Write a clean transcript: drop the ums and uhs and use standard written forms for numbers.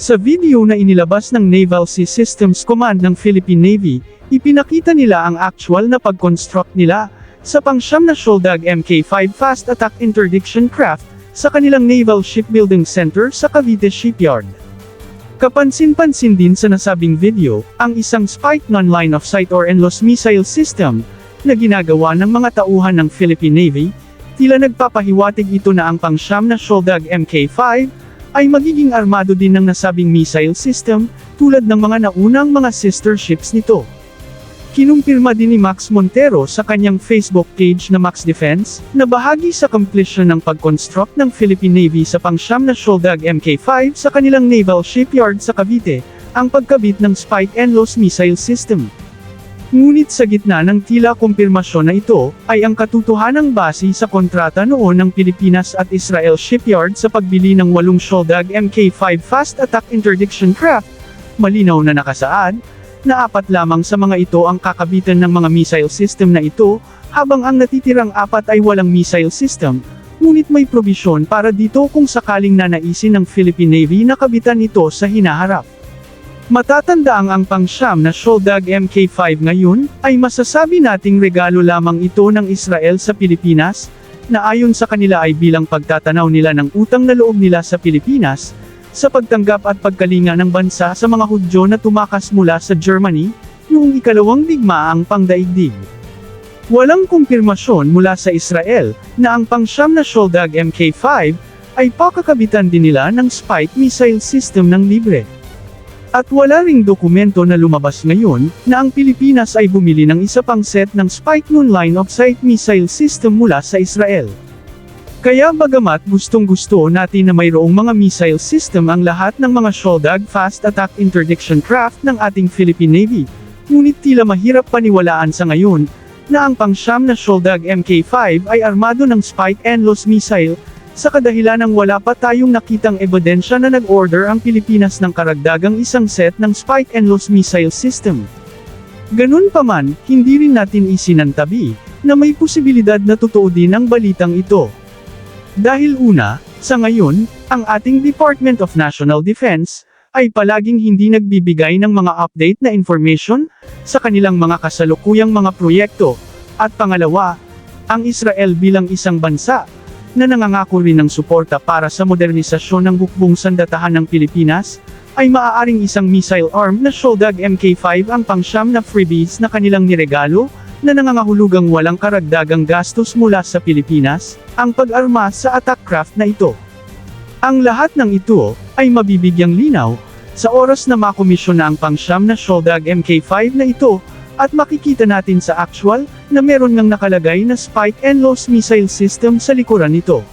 Sa video na inilabas ng Naval Sea Systems Command ng Philippine Navy, ipinakita nila ang actual na pag-construct nila sa pang-siyam na Shoaldag Mk5 Fast Attack Interdiction Craft sa kanilang Naval Shipbuilding Center sa Cavite Shipyard. Kapansin-pansin din sa nasabing video, ang isang spiked non-line of sight or NLOS missile system na ginagawa ng mga tauhan ng Philippine Navy, tila nagpapahiwatig ito na ang pang-siyam na Shoaldag Mk5 ay magiging armado din ng nasabing missile system, tulad ng mga naunang mga sister ships nito. Kinumpirma din ni Max Montero sa kanyang Facebook page na Max Defense, na bahagi sa completion ng pag-construct ng Philippine Navy sa pang-siyam na Shoaldag Mk5 sa kanilang naval shipyard sa Cavite, ang pagkabit ng Spike NLOS missile system. Ngunit sa gitna ng tila kumpirmasyon na ito, ay ang katotohanang base sa kontrata noon ng Pilipinas at Israel Shipyard sa pagbili ng 8 Shoaldag Mk5 Fast Attack Interdiction Craft, malinaw na nakasaad, na 4 lamang sa mga ito ang kakabitan ng mga missile system na ito, habang ang natitirang 4 ay walang missile system, ngunit may probisyon para dito kung sakaling nanaisin ng Philippine Navy na kabitan ito sa hinaharap. Matatandaang ang pang-siyam na Shoaldag Mk5 ngayon, ay masasabi nating regalo lamang ito ng Israel sa Pilipinas, na ayon sa kanila ay bilang pagtatanaw nila ng utang na loob nila sa Pilipinas, sa pagtanggap at pagkalinga ng bansa sa mga Hudyo na tumakas mula sa Germany, noong ikalawang digmaang pangdaigdig. Walang kumpirmasyon mula sa Israel, na ang pang-siyam na Shoaldag Mk5, ay pakakabitan din nila ng Spike missile system ng libre. At wala ring dokumento na lumabas ngayon, na ang Pilipinas ay bumili ng isa pang set ng Spike non-line of sight missile system mula sa Israel. Kaya bagamat gustong-gusto natin na mayroong mga missile system ang lahat ng mga Shoaldag Fast Attack Interdiction Craft ng ating Philippine Navy, ngunit tila mahirap paniwalaan sa ngayon, na ang pang-siyam na Shoaldag Mk5 ay armado ng Spike NLOS missile, sa kadahilan ng wala pa tayong nakitang ebidensya na nag-order ang Pilipinas ng karagdagang isang set ng Spike NLOS missile system. Ganun pa man, hindi rin natin isinantabi, na may posibilidad na totoo din ang balitang ito. Dahil una, sa ngayon, ang ating Department of National Defense, ay palaging hindi nagbibigay ng mga update na information, sa kanilang mga kasalukuyang mga proyekto, at pangalawa, ang Israel bilang isang bansa, na nangangako rin ng suporta para sa modernisasyon ng hukbong sandatahan ng Pilipinas, ay maaaring isang missile-armed na Shoaldag Mk5 ang pang-siyam na freebies na kanilang niregalo, na nangangahulugang walang karagdagang gastos mula sa Pilipinas, ang pag-arma sa attack craft na ito. Ang lahat ng ito, ay mabibigyang linaw, sa oras na makomisyon na ang pang-siyam na Shoaldag Mk5 na ito, at makikita natin sa actual, na meron ngang nakalagay na Spike NLOS missile system sa likuran nito.